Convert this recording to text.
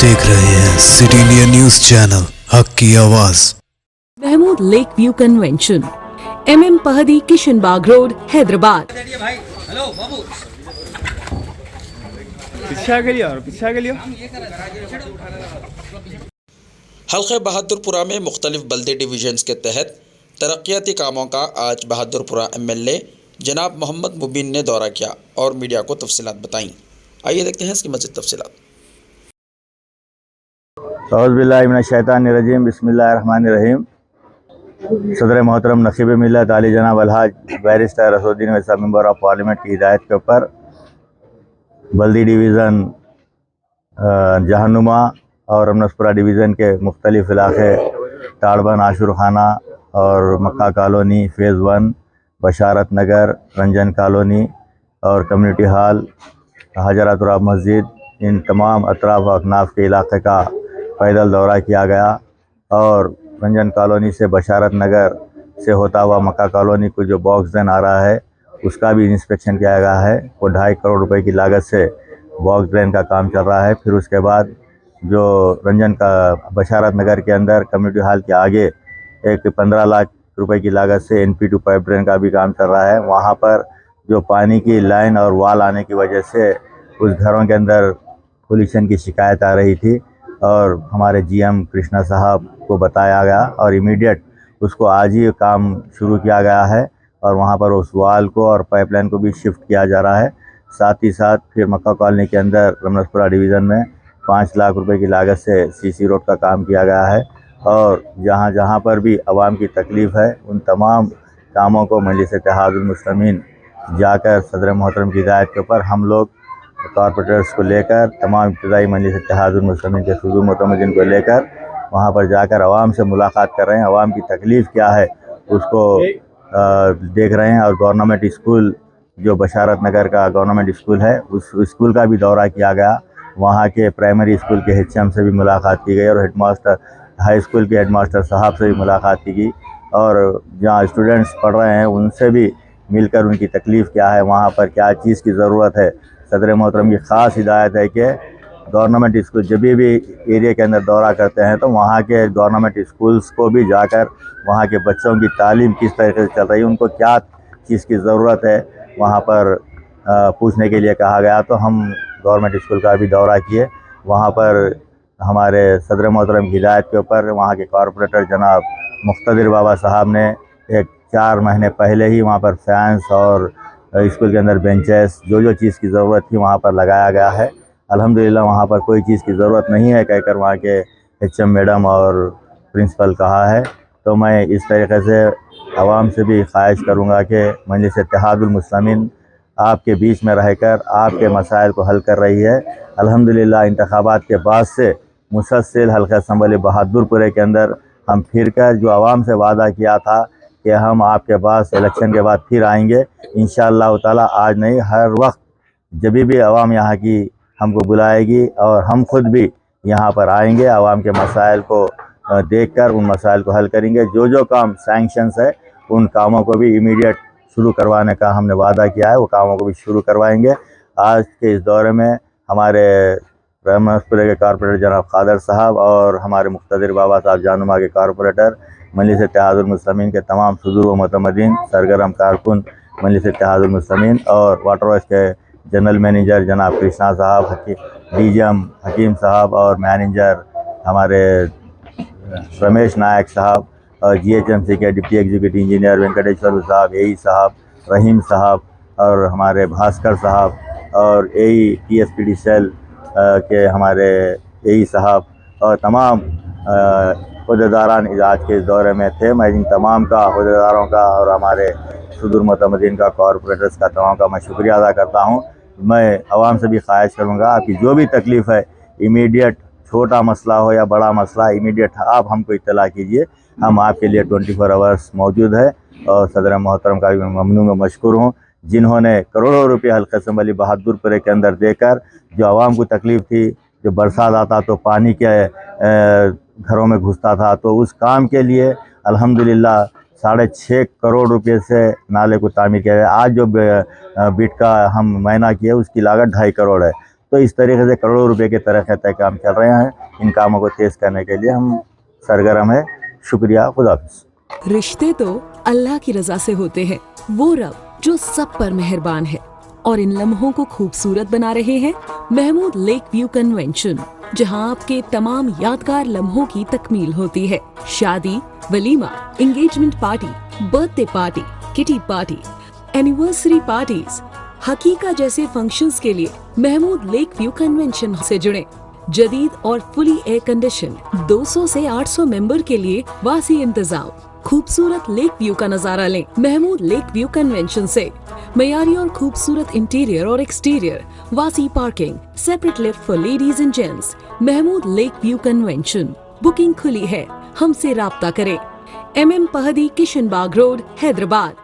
देख रहे हैं सिटी इंडिया न्यूज चैनल हक की आवाज। Mahmood lake view convention, MM Pahadi, Kishanbagh road, Hyderabad. हल्के बहादुरपुरा में मुख्तलिफ बल्दी डिवीजन्स के तहत तरक्याती कामों का आज बहादुरपुरा MLA जनाब मोहम्मद मुबीन ने दौरा किया और मीडिया को तफसीलात बताईं। आइए देखते हैं इसकी मज़ीद तफसीलात। औज़ुबिल्लाहिमिनश्शैतानिर्रजीम, बिस्मिल्लाहिर्रहमानिर्रहीम। सदर मोहतरम नसीब मिल्लत आली जनाब अलहाज बैरिस्टर असदुद्दीन वैसा मेंबर ऑफ पार्लियामेंट की हिदायत के ऊपर बल्दी डिवीज़न जहानुमा और रमनसपुरा डिवीज़न के मुख्तलिफ इलाक़े ताड़बन, आशुर खाना और मक्का कॉलोनी, फ़ेज़ 1, बशारत नगर, रंजन कॉलोनी और कम्युनिटी हॉल, हजरतुराब मस्जिद, इन तमाम अतराफ़ व अकनाफ़ के इलाक़े का पैदल दौरा किया गया और रंजन कॉलोनी से बशारत नगर से होता हुआ मक्का कॉलोनी को जो बॉक्स ड्रेन आ रहा है उसका भी इंस्पेक्शन किया गया है। वो 2.5 करोड़ रुपए की लागत से बॉक्स ड्रेन का काम चल रहा है। फिर उसके बाद जो रंजन का बशारत नगर के अंदर कम्युनिटी हॉल के आगे एक 15 लाख रुपए की लागत से NP2 पाइप ड्रेन का भी काम चल रहा है। वहाँ पर जो पानी की लाइन और वाल आने की वजह से उस घरों के अंदर पोल्यूशन की शिकायत आ रही थी और हमारे GM कृष्णा साहब को बताया गया और इमीडिएट उसको आज ही काम शुरू किया गया है और वहाँ पर उस वाल को और पाइपलाइन को भी शिफ्ट किया जा रहा है। साथ ही साथ फिर मक्का कॉलोनी के अंदर रमनसपुरा डिवीज़न में 5 लाख रुपए की लागत से CC रोड का काम किया गया है और जहाँ जहाँ पर भी आवाम की तकलीफ़ है उन तमाम कामों को मजलिस इत्तेहादुल मुस्लिमीन जाकर सदर मोहतरम की हिदायत के ऊपर हम लोग कॉरपोरेटर्स को लेकर तमाम इब्तिदाई मजलिस इत्तेहादुल मुस्लिमीन के सदर मुतमदीन को लेकर वहाँ पर जाकर आवाम से मुलाकात कर रहे हैं। आवाम की तकलीफ़ क्या है उसको देख रहे हैं और गवर्नमेंट स्कूल जो बशारत नगर का गवर्नमेंट स्कूल है उस स्कूल का भी दौरा किया गया। वहाँ के प्राइमरी स्कूल के HM से भी मुलाकात की गई और हेडमास्टर हाई स्कूल के हेडमास्टर साहब से भी मुलाकात की गई और जहाँ स्टूडेंट्स पढ़ रहे हैं उनसे भी मिलकर उनकी तकलीफ़ क्या है, वहाँ पर क्या चीज़ की ज़रूरत है। सदर मोहतरम की ख़ास हिदायत है कि गवर्नमेंट स्कूल जब भी एरिया के अंदर दौरा करते हैं तो वहाँ के गवर्नमेंट स्कूल्स को भी जाकर वहाँ के बच्चों की तालीम किस तरीके से चल रही है, उनको क्या चीज़ की ज़रूरत है, वहाँ पर पूछने के लिए कहा गया। तो हम गवर्नमेंट स्कूल का भी दौरा किए। वहाँ पर हमारे सदर मोहतरम की हिदायत के ऊपर वहाँ के कॉरपोरेटर जनाब मुख्तदिर बाबा साहब ने एक 4 महीने पहले ही वहाँ पर फैंस और स्कूल के अंदर बेंचेस जो चीज़ की ज़रूरत थी वहाँ पर लगाया गया है। अल्हम्दुलिल्लाह वहाँ पर कोई चीज़ की ज़रूरत नहीं है कहकर वहाँ के HM मैडम और प्रिंसिपल कहा है। तो मैं इस तरीके से आवाम से भी ख्वाहिश करूँगा कि मजलिस इत्तेहादुल मुस्लिमीन आपके बीच में रहकर आपके मसाइल को हल कर रही है। अल्हम्दुलिल्लाह इंतखाबात के बाद से मुसलसल हल्का असम्बली बहादुरपुरे के अंदर हम फिर कर जो आवाम से वादा किया था कि हम आपके पास इलेक्शन के बाद फिर आएंगे इंशाअल्लाह ताला, आज नहीं हर वक्त जब भी आवाम यहाँ की हमको बुलाएगी और हम खुद भी यहाँ पर आएंगे, आवाम के मसाइल को देखकर उन मसाइल को हल करेंगे। जो काम सैंक्शंस है उन कामों को भी इमीडिएट शुरू करवाने का हमने वादा किया है, वो कामों को भी शुरू करवाएंगे। आज के इस दौरे में हमारे रमनसपुरे के कॉरपोरेटर जनाब कादर साहब और हमारे मुख्तदिर बाबा साहब जहानुमा के कॉरपोरेटर, मजलिस इत्तेहादुल मुस्लिमीन के तमाम सदूर व मुतमदीन, सरगर्म कारकुन मजलिस इत्तेहादुल मुस्लिमीन और वाटर वर्क्स के जनरल मैनेजर जनाब कृष्णा साहब, DGM हकीम साहब और मैनेजर हमारे रमेश नायक साहब और GHMC के डिप्टी एग्जीक्यूटिव इंजीनियर वेंकटेश्वर साहब, AE साहब, रहीम साहब और हमारे भास्कर साहब और AE TSPD सेल के हमारे AE साहब और तमाम अहदेदारान आज के इस दौरे में थे। मैं इन तमाम का अहदेदारों का और हमारे सदूर मुतमदीन का, कॉरपोरेटर्स का, तमाम का मैं शुक्रिया अदा करता हूँ। मैं आवाम से भी ख्वाहिश करूँगा आपकी जो भी तकलीफ़ है इमीडिएट, छोटा मसला हो या बड़ा मसला, इमीडिएट आप हमको इत्तला कीजिए, हम आपके लिए 24 आवर्स मौजूद है। और सदर मोहतरम का भी मैं ममनून व मशकूर हूँ जिन्होंने करोड़ों रुपये हल्का असम्बली बहादुरपुरे के अंदर देकर जो आवाम को तकलीफ़ थी, जो बरसात आता तो पानी के घरों में घुसता था, तो उस काम के लिए अल्हम्दुलिल्लाह 6.5 करोड़ रुपए से नाले को तामीर किया है। आज जो बिट का हम महीना किए उसकी लागत 2.5 करोड़ है। तो इस तरीके से करोड़ों रुपए के तरक्याती काम चल रहे हैं। इन कामों को तेज करने के लिए हम सरगर्म है। शुक्रिया, खुदाफिज। रिश्ते तो अल्लाह की रजा से होते हैं, वो रब जो सब पर मेहरबान है। और इन लम्हों को खूबसूरत बना रहे हैं महमूद लेक व्यू कन्वेंशन, जहां आपके तमाम यादगार लम्हों की तकमील होती है। शादी, वलीमा, engagement party, birthday party, kitty party, anniversary parties, हकीका जैसे फंक्शंस के लिए महमूद लेक व्यू कन्वेंशन से जुड़े। जदीद और फुली एयर कंडीशन 200 से 800 मेंबर के लिए वासी इंतजाम। खूबसूरत लेक व्यू का नजारा लें महमूद लेक व्यू कन्वेंशन से। मयारी और खूबसूरत इंटीरियर और एक्सटीरियर, वासी parking, separate lift for ladies and gents. Mahmood lake view convention. Booking खुली है, हमसे राब्ता करें। MM Pahadi, Kishan Bagh road, Hyderabad.